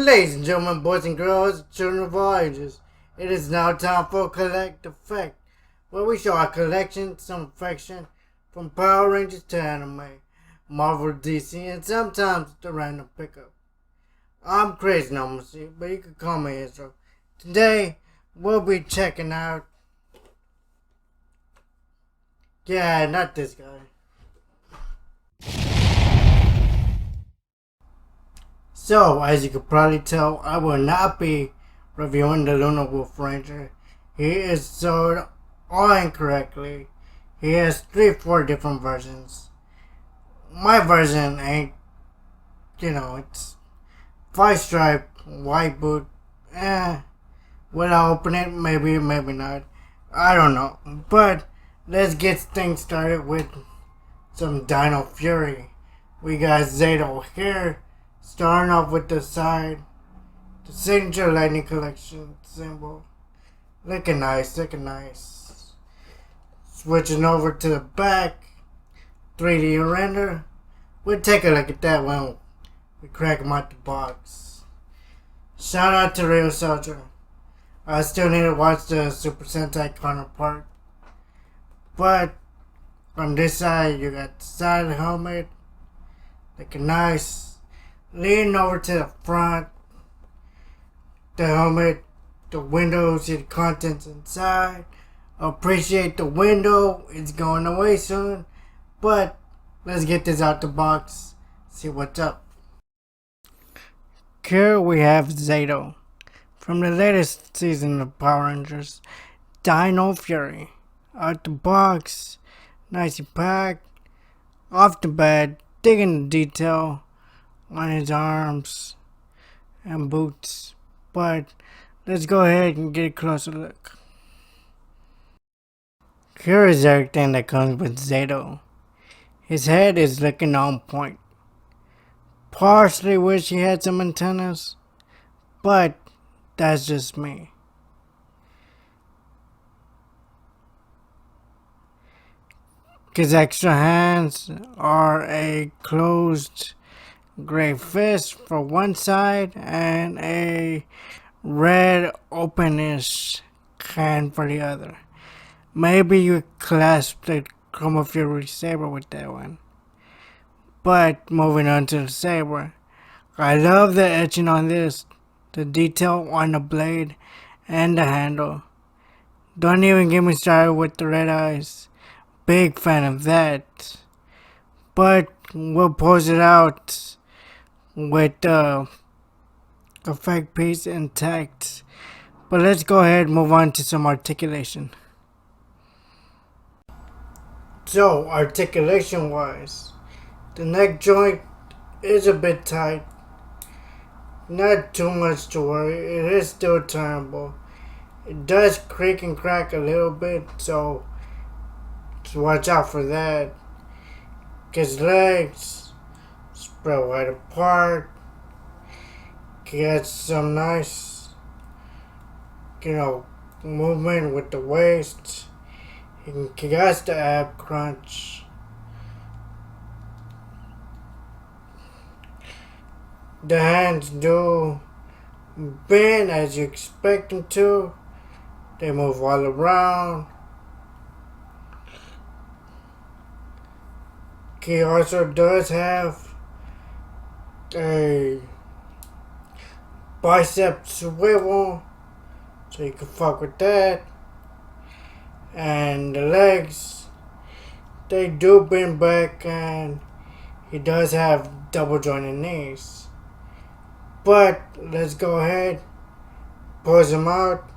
Ladies and gentlemen, boys and girls, children of all ages, it is now time for Collect Effect, where we show our collection, some affection, from Power Rangers to anime, Marvel, DC, and sometimes the random pickup. I'm Crazy Normalcy, but you can call me Israel. Today, we'll be checking out... Yeah, not this guy. So, as you could probably tell, I will not be reviewing the Lunar Wolf Ranger. He is sold all incorrectly. He has 3-4 different versions. My version ain't, it's 5-stripe, white boot. Will I open it? Maybe, maybe not. I don't know. But let's get things started with some Dino Fury. We got Zato here. Starting off with the side, the signature lightning collection symbol. Looking nice, looking nice. Switching over to the back, 3D render. We'll take a look at that when we crack them out the box. Shout out to Real Soldier. I still need to watch the Super Sentai counterpart. But on this side, you got the side helmet. Looking nice. Leaning over to the front, the helmet, the window, see the contents inside. Appreciate the window, it's going away soon. But let's get this out the box, see what's up. Here we have Zato from the latest season of Power Rangers, Dino Fury. Out the box, nicely packed, off the bat, digging the detail on his arms and boots, but let's go ahead and get a closer look. Here is everything that comes with Zato. His head is looking on point. Partially wish he had some antennas, but that's just me. His extra hands are a closed gray fist for one side and a red openish hand for the other. Maybe you clasp the Chroma Fury saber with that one. But moving on to the saber, I love the etching on this, the detail on the blade and the handle. Don't even get me started with the red eyes. Big fan of that. But we'll pose it out with the effect piece intact. But let's go ahead and move on to some articulation. So, articulation wise, the neck joint is a bit tight. Not too much to worry, it is still turnable. It does creak and crack a little bit, so watch out for that. His legs spread wide apart. Get some nice, movement with the waist. He got the ab crunch. The hands do bend as you expect them to. They move all around. He also does have a bicep swivel, so you can fuck with that. And the legs, they do bend back, and he does have double jointed knees. But let's go ahead, pose him out,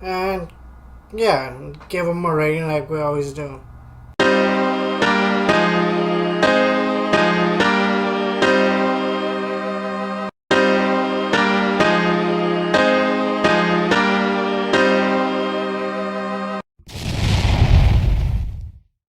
and yeah, give him a rating like we always do.